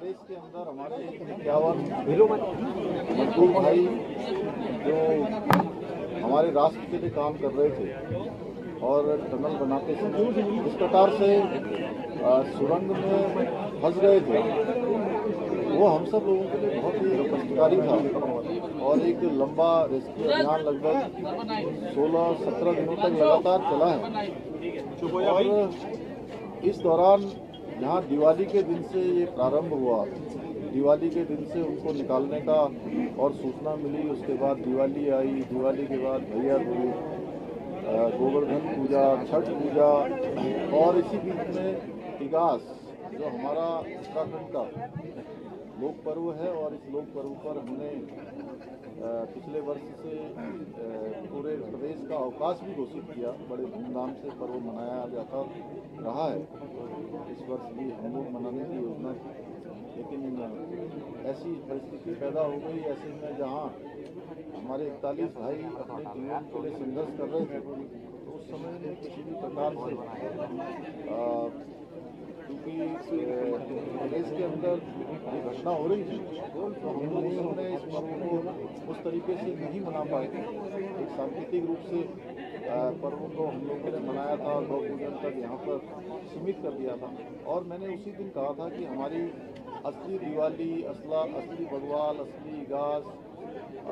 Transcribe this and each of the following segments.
प्रदेश के अंदर हमारे 51 मजदूर भाई जो हमारे राष्ट्र के लिए काम कर रहे थे और टनल बनाते समय इस प्रकार से सुरंग में फंस गए थे, वो हम सब लोगों के लिए बहुत ही कष्टकारी था और एक लंबा रेस्क्यू अभियान लगभग 16-17 दिनों तक लगातार चला है। और इस दौरान यहाँ दिवाली के दिन से ये प्रारंभ हुआ। दिवाली के दिन से उनको निकालने का और सूचना मिली, उसके बाद दिवाली आई, दिवाली के बाद भैया दूज, गोवर्धन पूजा, छठ पूजा और इसी बीच में इगास जो हमारा उत्तराखंड का लोक पर्व है और इस लोक पर्व पर हमने पिछले वर्ष से पूरे प्रदेश का अवकाश भी घोषित किया। बड़े धूमधाम से पर्व मनाया जाता रहा है। इस वर्ष भी हम लोग मनाने की योजना थी, लेकिन ऐसी परिस्थिति पैदा हो गई ऐसे में जहां हमारे 41 भाई अपने जीवन के लिए संघर्ष कर रहे थे, तो उस समय में किसी भी प्रकार से क्योंकि प्रदेश के अंदर ये घटना हो रही थी तो हम लोगों ने इस पर्व को उस तरीके से नहीं मना पाए थे। एक सांकेतिक रूप से पर्व को हम लोगों ने मनाया था और 2 पूजन तक यहाँ पर सीमित कर दिया था। और मैंने उसी दिन कहा था कि हमारी असली दिवाली, असली बग्वाल, असली इगास,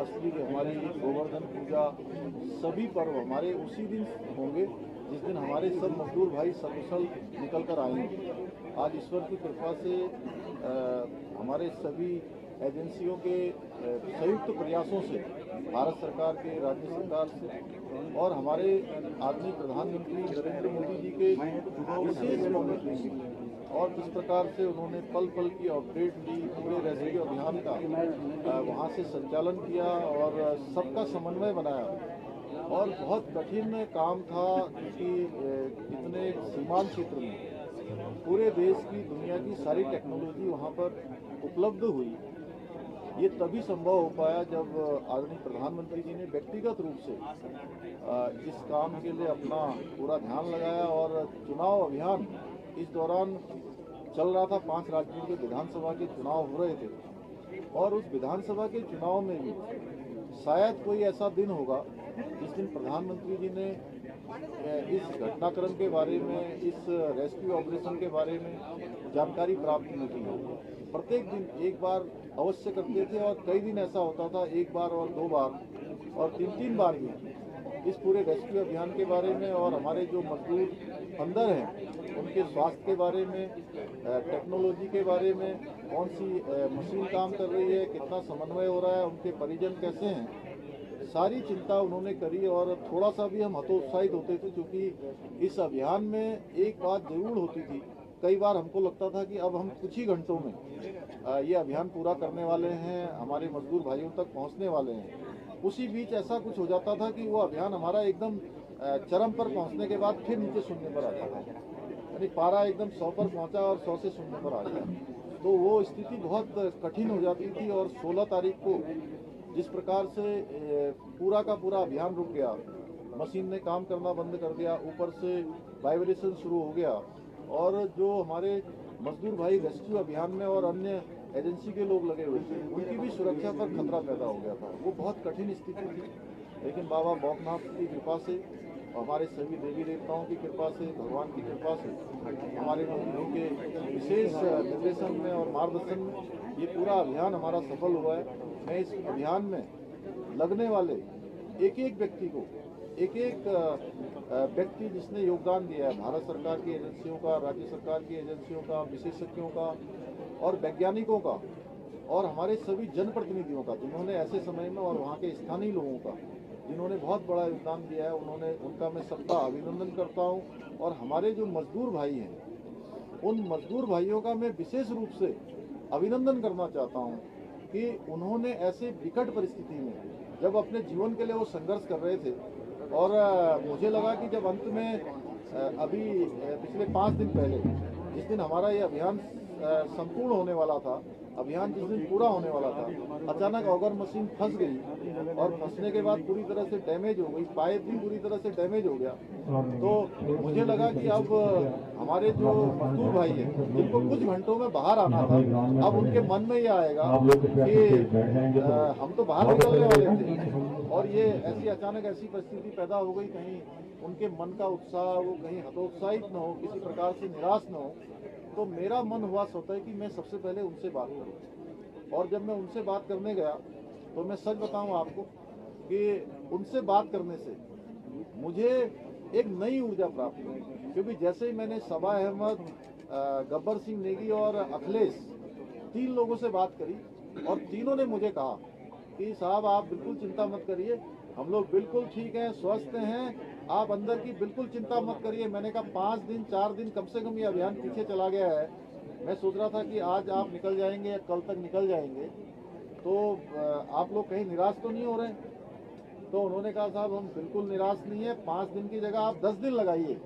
असली हमारी गोवर्धन पूजा, सभी पर्व हमारे उसी दिन होंगे जिस दिन हमारे सब मजदूर भाई सकुशल निकल कर आएंगे। आज ईश्वर की कृपा से हमारे सभी एजेंसियों के संयुक्त प्रयासों से, भारत सरकार के, राज्य सरकार से और हमारे आदरणीय प्रधानमंत्री नरेंद्र मोदी जी के विशेष मॉनिटरिंग और जिस प्रकार से उन्होंने पल पल की अपडेट ली, पूरे रेस्क्यू अभियान का वहाँ से संचालन किया और सबका समन्वय बनाया। और बहुत कठिन काम था क्योंकि इतने सीमांत क्षेत्र में पूरे देश की, दुनिया की सारी टेक्नोलॉजी वहाँ पर उपलब्ध हुई। ये तभी संभव हो पाया जब आदरणीय प्रधानमंत्री जी ने व्यक्तिगत रूप से इस काम के लिए अपना पूरा ध्यान लगाया। और चुनाव अभियान इस दौरान चल रहा था, 5 राज्यों के विधानसभा के चुनाव हो रहे थे और उस विधानसभा के चुनाव में भी शायद कोई ऐसा दिन होगा जिस दिन प्रधानमंत्री जी ने इस घटनाक्रम के बारे में, इस रेस्क्यू ऑपरेशन के बारे में जानकारी प्राप्त नहीं की होगी। प्रत्येक दिन एक बार अवश्य करते थे और कई दिन ऐसा होता था 1 बार और 2 बार और 3-3 बार भी इस पूरे रेस्क्यू अभियान के बारे में और हमारे जो मजदूर अंदर हैं उनके स्वास्थ्य के बारे में, टेक्नोलॉजी के बारे में, कौन सी मशीन काम कर रही है, कितना समन्वय हो रहा है, उनके परिजन कैसे हैं, सारी चिंता उन्होंने करी। और थोड़ा सा भी हम हतोत्साहित होते थे क्योंकि इस अभियान में एक बात जरूर होती थी, कई बार हमको लगता था कि अब हम कुछ ही घंटों में ये अभियान पूरा करने वाले हैं, हमारे मजदूर भाइयों तक पहुंचने वाले हैं। उसी बीच ऐसा कुछ हो जाता था कि वो अभियान हमारा एकदम चरम पर पहुंचने के बाद फिर नीचे शून्य पर आता था, यानी पारा एकदम 100 पर पहुंचा और 100 से शून्य पर आ गया। तो वो स्थिति बहुत कठिन हो जाती थी। और 16 तारीख को जिस प्रकार से पूरा का पूरा अभियान रुक गया, मशीन ने काम करना बंद कर दिया, ऊपर से वाइब्रेशन शुरू हो गया और जो हमारे मजदूर भाई रेस्क्यू अभियान में और अन्य एजेंसी के लोग लगे हुए थे, उनकी भी सुरक्षा पर खतरा पैदा हो गया था। वो बहुत कठिन स्थिति थी, लेकिन बाबा भौकनाथ की कृपा से, हमारे सभी देवी देवताओं की कृपा से, भगवान की कृपा से, हमारे मंत्रियों के विशेष निर्देशन में और मार्गदर्शन में ये पूरा अभियान हमारा सफल हुआ है। मैं इस अभियान में लगने वाले एक एक व्यक्ति को, एक एक व्यक्ति जिसने योगदान दिया है, भारत सरकार की एजेंसियों का, राज्य सरकार की एजेंसियों का, विशेषज्ञों का और वैज्ञानिकों का और हमारे सभी जनप्रतिनिधियों का, जिन्होंने ऐसे समय में, और वहाँ के स्थानीय लोगों का जिन्होंने बहुत बड़ा योगदान दिया है, उनका मैं सबका अभिनंदन करता हूँ। और हमारे जो मजदूर भाई हैं, उन मजदूर भाइयों का मैं विशेष रूप से अभिनंदन करना चाहता हूँ कि उन्होंने ऐसे विकट परिस्थिति में, जब अपने जीवन के लिए वो संघर्ष कर रहे थे और मुझे लगा कि जब अंत में अभी पिछले 5 दिन पहले जिस दिन हमारा ये अभियान संपूर्ण होने वाला था, अभियान जिस दिन पूरा होने वाला था, अचानक ऑगर मशीन फंस गई और फंसने के बाद पूरी तरह से डैमेज हो गई, पाइप भी पूरी तरह से डैमेज हो गया। तो मुझे लगा कि अब हमारे जो मजदूर भाई हैं जिनको कुछ घंटों में बाहर आना था, अब उनके मन में ये आएगा कि हम तो बाहर निकलने वाले थे और ये ऐसी अचानक ऐसी परिस्थिति पैदा हो गई, कहीं उनके मन का उत्साह वो कहीं हतोत्साहित न हो, किसी प्रकार से निराश न हो। तो मेरा मन हुआ स्वतः कि मैं सबसे पहले उनसे बात करूं। और जब मैं उनसे बात करने गया तो मैं सच बताऊं आपको कि उनसे बात करने से मुझे एक नई ऊर्जा प्राप्त हुई, क्योंकि जैसे ही मैंने सबा अहमद, गब्बर सिंह नेगी और अखिलेश 3 लोगों से बात करी और तीनों ने मुझे कहा कि साहब आप बिल्कुल चिंता मत करिए, हम लोग बिल्कुल ठीक हैं, स्वस्थ हैं, आप अंदर की बिल्कुल चिंता मत करिए। मैंने कहा 5 दिन 4 दिन कम से कम ये अभियान पीछे चला गया है। मैं सोच रहा था कि आज आप निकल जाएंगे या कल तक निकल जाएंगे, तो आप लोग कहीं निराश तो नहीं हो रहे? तो उन्होंने कहा साहब हम बिल्कुल निराश नहीं है, 5 दिन की जगह आप 10 दिन लगाइए,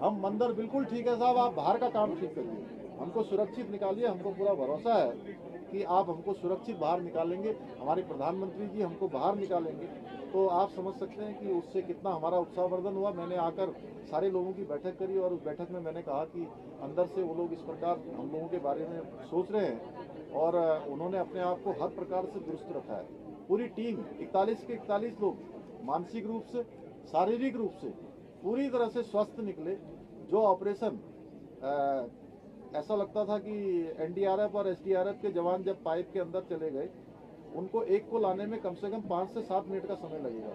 हम अंदर बिल्कुल ठीक है साहब, आप बाहर का काम ठीक करिए, हमको सुरक्षित निकालिए, हमको पूरा भरोसा है कि आप हमको सुरक्षित बाहर निकालेंगे, हमारे प्रधानमंत्री जी हमको बाहर निकालेंगे। तो आप समझ सकते हैं कि उससे कितना हमारा उत्साहवर्धन हुआ। मैंने आकर सारे लोगों की बैठक करी और उस बैठक में मैंने कहा कि अंदर से वो लोग इस प्रकार हम लोगों के बारे में सोच रहे हैं और उन्होंने अपने आप को हर प्रकार से दुरुस्त रखा है। पूरी टीम 41 के 41 लोग मानसिक रूप से, शारीरिक रूप से पूरी तरह से स्वस्थ निकले। जो ऑपरेशन ऐसा लगता था कि एनडीआरएफ और एसडीआरएफ के जवान जब पाइप के अंदर चले गए, उनको एक को लाने में कम से कम 5 से 7 मिनट का समय लगेगा,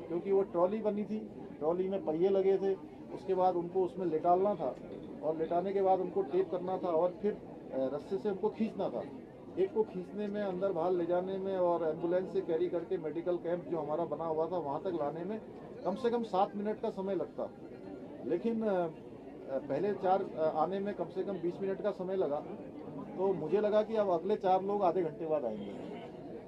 क्योंकि वो ट्रॉली बनी थी, ट्रॉली में पहिए लगे थे, उसके बाद उनको उसमें लेटालना था और लेटाने के बाद उनको टेप करना था और फिर रस्से से उनको खींचना था। एक को खींचने में, अंदर बाहर ले जाने में और एम्बुलेंस से कैरी करके मेडिकल कैंप जो हमारा बना हुआ था वहाँ तक लाने में कम से कम 7 मिनट का समय लगता। लेकिन पहले 4 आने में कम से कम 20 मिनट का समय लगा। तो मुझे लगा कि अब अगले 4 लोग आधे घंटे बाद आएंगे,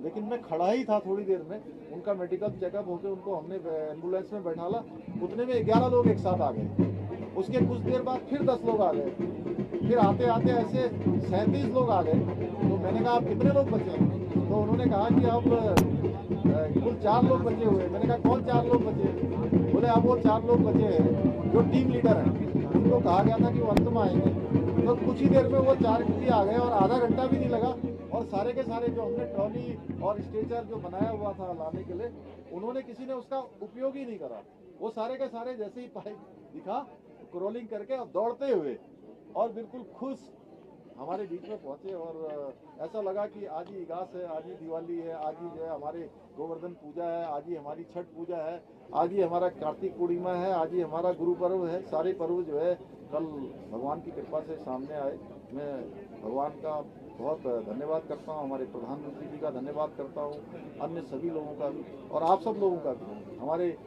लेकिन मैं खड़ा ही था थोड़ी देर में, उनका मेडिकल चेकअप होकर उनको हमने एम्बुलेंस में बैठाला, उतने में 11 लोग एक साथ आ गए। उसके कुछ देर बाद फिर 10 लोग आ गए, फिर आते आते ऐसे 37 लोग आ गए। तो मैंने कहा आप कितने लोग बचे हैं? तो उन्होंने कहा कि अब कुल 4 लोग बचे हुए। मैंने कहा कौन 4 लोग बचे? बोले अब वो 4 लोग बचे हैं जो टीम लीडर हैं, उनको कहा गया था कि वो अंत में आएंगे। तो कुछ ही देर में वो 4 भी आ गए और आधा घंटा भी नहीं लगा और सारे के सारे जो हमने ट्रॉली और स्ट्रेचर जो बनाया हुआ था लाने के लिए, उन्होंने किसी ने उसका उपयोग ही नहीं करा। वो सारे के सारे जैसे ही पाइप दिखा क्रॉलिंग करके और दौड़ते हुए और बिल्कुल खुश हमारे बीच में पहुंचे। और ऐसा लगा कि आज ही इगास है, आज ही दिवाली है, आज ही जो है हमारे गोवर्धन पूजा है, आज ही हमारी छठ पूजा है, आज ही हमारा कार्तिक पूर्णिमा है, आज ही हमारा गुरु पर्व है। सारे पर्व जो है कल भगवान की कृपा से सामने आए। मैं भगवान का बहुत धन्यवाद करता हूँ, हमारे प्रधानमंत्री जी का धन्यवाद करता हूँ, अन्य सभी लोगों का भी और आप सब लोगों का भी, हमारे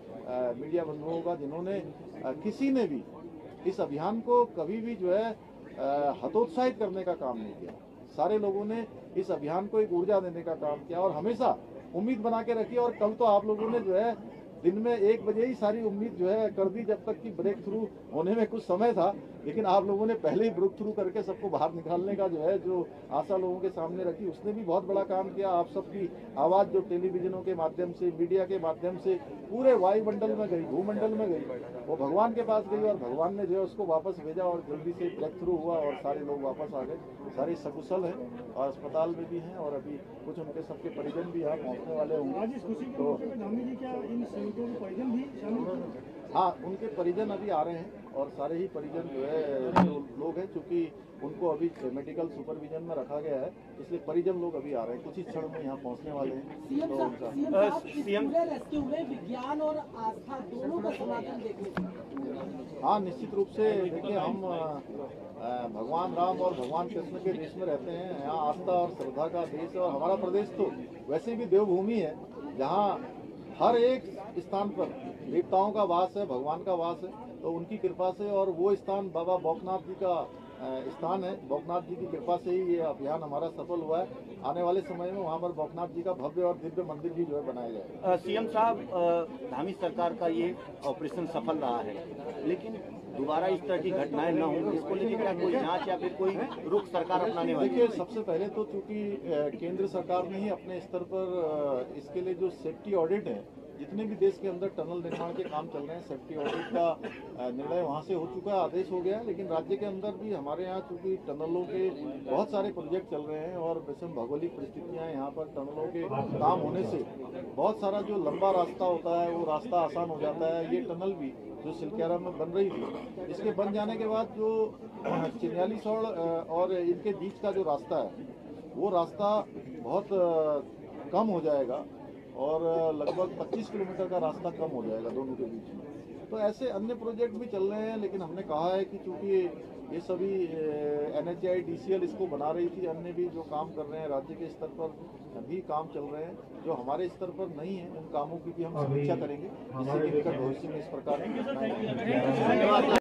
मीडिया बंधुओं का, जिन्होंने किसी ने भी इस अभियान को कभी भी जो है हतोत्साहित करने का काम नहीं किया। सारे लोगों ने इस अभियान को एक ऊर्जा देने का काम किया और हमेशा उम्मीद बना के रखी। और कल तो आप लोगों ने जो है दिन में 1 बजे ही सारी उम्मीद जो है कर दी, जब तक कि ब्रेक थ्रू होने में कुछ समय था, लेकिन आप लोगों ने पहले ही ब्रेक थ्रू करके सबको बाहर निकालने का जो है जो आशा लोगों के सामने रखी, उसने भी बहुत बड़ा काम किया। आप सबकी आवाज़ जो टेलीविजनों के माध्यम से, मीडिया के माध्यम से पूरे वायुमंडल में गई, भूमंडल में गई, वो भगवान के पास गई और भगवान ने जो है उसको वापस भेजा और जल्दी से ब्रेक थ्रू हुआ और सारे लोग वापस आ गए। सारे सकुशल हैं और अस्पताल में भी हैं और अभी कुछ उनके सबके परिजन भी यहाँ पहुँचने वाले होंगे। तो हाँ, उनके परिजन अभी आ रहे हैं और सारे ही परिजन जो है जो लोग हैं, चूँकि उनको अभी मेडिकल सुपरविजन में रखा गया है, इसलिए परिजन लोग अभी आ रहे हैं, कुछ ही क्षण में यहाँ पहुँचने वाले हैं। तो सीएम रेस्क्यू में विज्ञान और आस्था दोनों का समागम देखने। हाँ, निश्चित रूप से देखिए, हम भगवान राम और भगवान कृष्ण के देश में रहते हैं। यहाँ आस्था और श्रद्धा का देश है और हमारा प्रदेश तो वैसे भी देवभूमि है, जहाँ हर एक स्थान पर देवताओं का वास है, भगवान का वास है। तो उनकी कृपा से, और वो स्थान बाबा बौखनाथ जी का स्थान है, बौखनाथ जी की कृपा से ही ये अभियान हमारा सफल हुआ है। आने वाले समय में वहाँ पर बौखनाथ जी का भव्य और दिव्य मंदिर भी जो है बनाया जाएगा। सीएम साहब, धामी सरकार का ये ऑपरेशन सफल रहा है, लेकिन दोबारा इस तरह की घटनाएं न हो, इसको लेकर क्या कोई जांच या फिर कोई रुख सरकार अपनाने वाली है? देखिए, सबसे पहले तो चूंकि केंद्र सरकार ने ही अपने स्तर पर इसके लिए जो सेफ्टी ऑडिट है, जितने भी देश के अंदर टनल निर्माण के काम चल रहे हैं, सेफ्टी ऑडिट का निर्णय वहां से हो चुका है, आदेश हो गया है। लेकिन राज्य के अंदर भी हमारे यहाँ चूंकि टनलों के बहुत सारे प्रोजेक्ट चल रहे हैं और विषम भौगोलिक परिस्थितियां यहाँ पर टनलों के काम होने से बहुत सारा जो लंबा रास्ता होता है वो रास्ता आसान हो जाता है। ये टनल भी जो सिलक्यारा में बन रही थी, इसके बन जाने के बाद जो चिन्यालीसौड़ और इनके बीच का जो रास्ता है वो रास्ता बहुत कम हो जाएगा और लगभग 25 किलोमीटर का रास्ता कम हो जाएगा दोनों के बीच में। तो ऐसे अन्य प्रोजेक्ट भी चल रहे हैं, लेकिन हमने कहा है कि चूंकि ये सभी NHAI DCL इसको बना रही थी, अन्य भी जो काम कर रहे हैं राज्य के स्तर पर भी काम चल रहे हैं, जो हमारे स्तर पर नहीं है उन कामों की भी हम समीक्षा करेंगे जिससे कि निकट भविष्य में इस प्रकार की घटनाएं